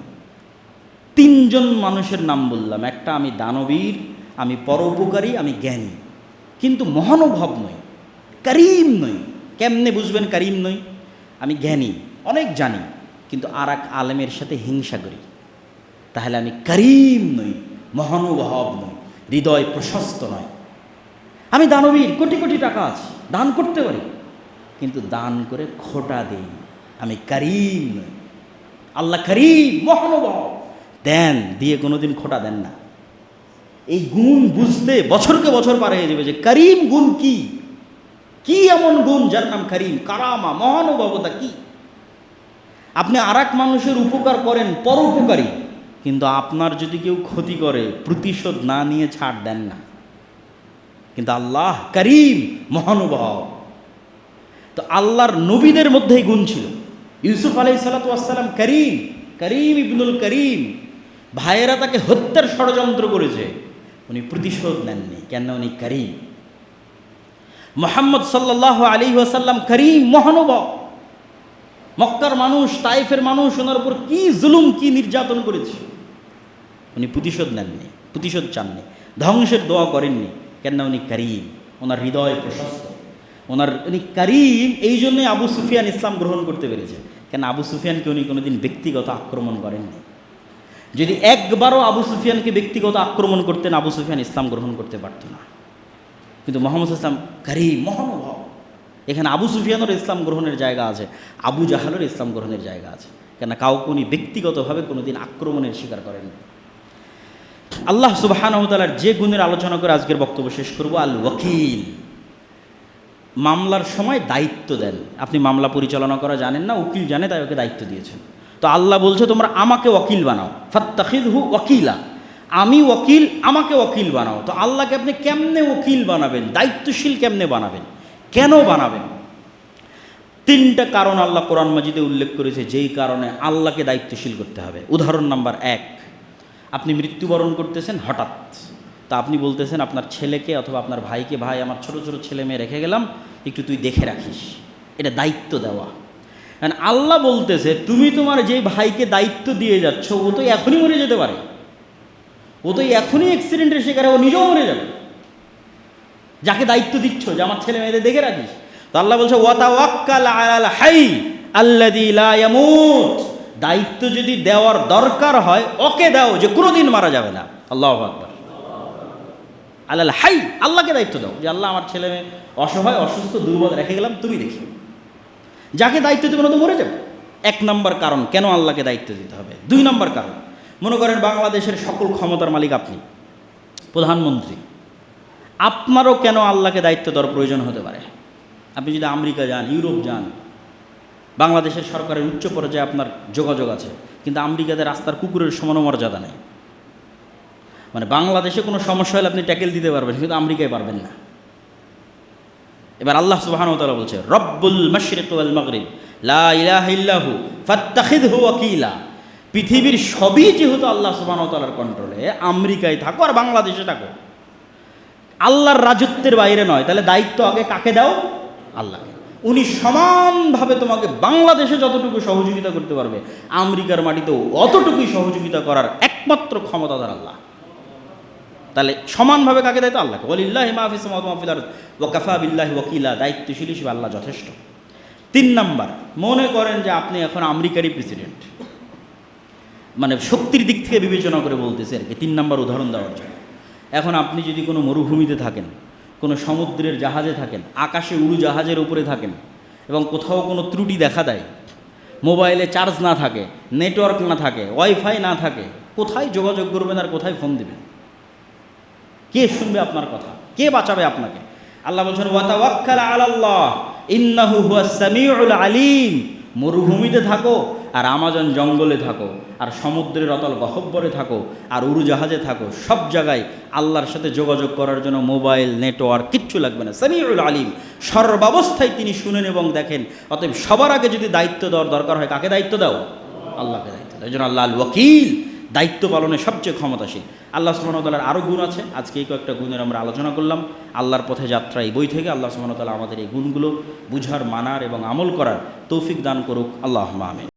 Speaker 1: 3 জন মানুষের নাম বললাম, একটা আমি দানবীর, আমি পরোপকারী, আমি জ্ঞানী, কিন্তু মহানুভব নই, করিম নই। কেমনে বুঝবেন করিম নই? আমি জ্ঞানী, অনেক জানি, কিন্তু আর এক আলেমের সাথে হিংসা করি, তাহলে আমি করিম নই, মহানুভব নই, হৃদয় প্রশস্ত নয়। আমি দানবীর, কোটি কোটি টাকা আছে, দান করতে পারি, কিন্তু দান করে খোটা দেই, আমি করিম নই। আল্লাহ করিম, মহানুভব, দেন, দিয়ে কোনোদিন খোটা দেন না। এই গুণ বুঝতে বছরকে বছর পার হয়ে যাবে যে করিম গুণ কি, কি এমন গুণ যার নাম করিম, কারামা, মহানুভবতা কি। আপনি আর এক মানুষের উপকার করেন, পরোপকারী, কিন্তু আপনার যদি কেউ ক্ষতি করে প্রতিশোধ না নিয়ে ছাড় দেন না। কিন্তু আল্লাহ করিম, মহানুভব। তো আল্লাহর নবীদের মধ্যেই গুণ ছিল। ইউসুফ আলাইহিস সালাতু ওয়াস সালাম করিম, করিম ইবনুল করিম। ভাইয়েরা তাকে হত্যার ষড়যন্ত্র করেছে, উনি প্রতিশোধ নেননি, কেন? উনি করিম। মুহাম্মদ সাল্লাল্লাহু আলাইহি ওয়াসাল্লাম করিম, মহানুভব। মক্কার মানুষ, তাইফের মানুষ ওনার উপর কি জুলুম, কি নির্যাতন করেছে, উনি প্রতিশোধ নেননি, প্রতিশোধ চাননি, ধ্বংসের দোয়া করেননি, কেন? উনি করিম, ওনার হৃদয় প্রশস্ত, উনি করিম। এই জন্যই আবু সুফিয়ান ইসলাম গ্রহণ করতে পেরেছে, কেন? আবু সুফিয়ানকে উনি কোনোদিন ব্যক্তিগত আক্রমণ করেননি। যদি একবারও আবু সুফিয়ানকে ব্যক্তিগত আক্রমণ করতেন, আবু সুফিয়ান ইসলাম গ্রহণ করতে পারত না। কিন্তু মুহাম্মদ ইসলাম করিম, মহানুভব। এখানে আবু সুফিয়ানের ইসলাম গ্রহণের জায়গা আছে, আবু জাহালের ইসলাম গ্রহণের জায়গা আছে, কেন কাউকে উনি ব্যক্তিগতভাবে কোনোদিন আক্রমণের শিকার করেন। আল্লাহ সুবহানাহু ওয়া তাআলার যে গুণের আলোচনা করে আজকের বক্তব্য শেষ করব, আল ওয়াকিল। মামলার সময় দায়িত্ব দেন। আপনি মামলা পরিচালনা করা জানেন না, উকিল জানে, তাই ওকে দায়িত্ব দিয়েছেন। তো আল্লাহ বলছে তোমরা আমাকে ওয়াকিল বানাও, ফাত্তাখিযহু ওয়াকিলা। আমি ওয়াকিল, আমাকে ওয়াকিল বানাও। তো আল্লাহকে আপনি কেমনে ওয়াকিল বানাবেন, দায়িত্বশীল কেমনে বানাবেন, কেন বানাবেন? 3টা কারণ আল্লাহ কোরআন মাজিদে উল্লেখ করেছে যেই কারণে আল্লাহকে দায়িত্বশীল করতে হবে। উদাহরণ নাম্বার 1, আপনি মৃত্যুবরণ করতেছেন হঠাৎ, তা আপনি বলতেছেন আপনার ছেলেকে অথবা আপনার ভাইকে, ভাই আমার ছোট ছোট ছেলে মেয়ে রেখে গেলাম, একটু তুই দেখে রাখিস। এটা দায়িত্ব দেওয়া। কারণ আল্লাহ বলতেছে তুমি তোমার যে ভাইকে দায়িত্ব দিয়ে যাচ্ছ, ও তো এখনই মরে যেতে পারে, ও তো এখনই অ্যাক্সিডেন্টের শিকারে, ও নিজেও মরে যাবে। যাকে দায়িত্ব দিচ্ছ যে আমার ছেলে মেয়েদের দেখে রাখিস, তো আল্লাহ বলছে ওয়াতাওয়াক্কাল আলাল হাই আল্লাযী লা ইয়ামুত। দায়িত্ব যদি দেওয়ার দরকার হয় ওকে দাও, যে কোনোদিন মারা যাবে না। আল্লাহু আকবার। আলাল হাই, আল্লাহকে দায়িত্ব দাও যে আল্লাহ আমার ছেলে মেয়ে অসহায়, অসুস্থ, দুর্বল রেখে গেলাম, তুমি দেখি। যাকে দায়িত্ব দেবে না তো মরে যাবে। 1 নম্বর কারণ কেন আল্লাহকে দায়িত্ব দিতে হবে। 2 নম্বর কারণ, মনে করেন বাংলাদেশের সকল ক্ষমতার মালিক আপনি, প্রধানমন্ত্রী, আপনারও কেন আল্লাহকে দায়িত্ব দেওয়ার প্রয়োজন হতে পারে। আপনি যদি আমেরিকা যান, ইউরোপ যান, বাংলাদেশের সরকারের উচ্চ পর্যায়ে আপনার যোগাযোগ আছে, কিন্তু আমেরিকাতে রাস্তার কুকুরের সমান মর্যাদা নেই। মানে বাংলাদেশে কোনো সমস্যা হলে আপনি ট্যাকেল দিতে পারবেন, কিন্তু আমেরিকায় পারবেন না। এবার আল্লাহ সুবহানাহু ওয়া তাআলা বলছে রব্বুল মাশরিক ওয়াল মাগরিব লা ইলাহা ইল্লাহু ফাত্তাখিযহু ওয়াকিলা। পৃথিবীর সবই যেহেতু আল্লাহ সুবহানাহু ওয়া তাআলার কন্ট্রোলে, আমেরিকায় থাকো আর বাংলাদেশে থাকো, আল্লাহর রাজত্বের বাইরে নয়, তাহলে দায়িত্ব আগে কাকে দাও? আল্লাহকে। উনি সমানভাবে তোমাকে বাংলাদেশে যতটুকু সহযোগিতা করতে পারবে, আমেরিকার মাটিতেও অতটুকুই সহযোগিতা করার একমাত্র ক্ষমতাধর আল্লাহ। তাহলে সমানভাবে কাকে দায়িত্ব? আল্লাহকে। ওয়ালিল্লাহি মা ফিস সামাওয়াতি ওয়া মা ফিল আরদ ওয়া কাফা বিল্লাহি ওয়াকিলা। দায়িত্বশীল হিসেবে আল্লাহ যথেষ্ট। 3 নাম্বার, মনে করেন যে আপনি এখন আমেরিকারই প্রেসিডেন্ট, মানে শক্তির দিক থেকে বিবেচনা করে বলতেছে আর কি, 3 নাম্বার উদাহরণ দেওয়ার জন্য। এখন আপনি যদি কোনো মরুভূমিতে থাকেন, কোনো সমুদ্রের জাহাজে থাকেন, আকাশে উড়োজাহাজের উপরে থাকেন, এবং কোথাও কোনো ত্রুটি দেখা দেয়, মোবাইলে চার্জ না থাকে, নেটওয়ার্ক না থাকে, ওয়াইফাই না থাকে, কোথায় যোগাযোগ করবেন আর কোথায় ফোন দেবেন? কে শুনবে আপনার কথা? কে বাঁচাবে আপনাকে? আল্লাহ বলছেন ওয়াতাওয়াক্কাল আলাল্লাহ ইন্নাহু হুয়াস সামিউল আলিম। মরুভূমিতে থাকো আর আমাজন জঙ্গলে থাকো আর সমুদ্রের অতল গহ্বরে থাকো আর উড়োজাহাজে থাকো, সব জায়গায় আল্লাহর সাথে যোগাযোগ করার জন্য মোবাইল, নেটওয়ার্ক কিচ্ছু লাগবে না। সামিউল আলিম, সর্বাবস্থায় তিনি শুনেন এবং দেখেন। অতএব সবার আগে যদি দায়িত্ব দেওয়ার দরকার হয়, কাকে দায়িত্ব দাও? আল্লাহকে দায়িত্ব দাও। এই জন্য আল্লাহ আল ওয়াকিল, দায়িত্ব পালনে সবচেয়ে ক্ষমতাশীল। আল্লাহ সুবহানাহু ওয়া তাআলার আরও গুণ আছে, আজকে এই কয়েকটা গুণের আমরা আলোচনা করলাম। আল্লাহর পথে যাত্রা এই বই থেকে আল্লাহ সুবহানাহু ওয়া তাআলা আমাদের এই গুণগুলো বুঝার, মানার এবং আমল করার তৌফিক দান করুক। আল্লাহুম্মা আমিন।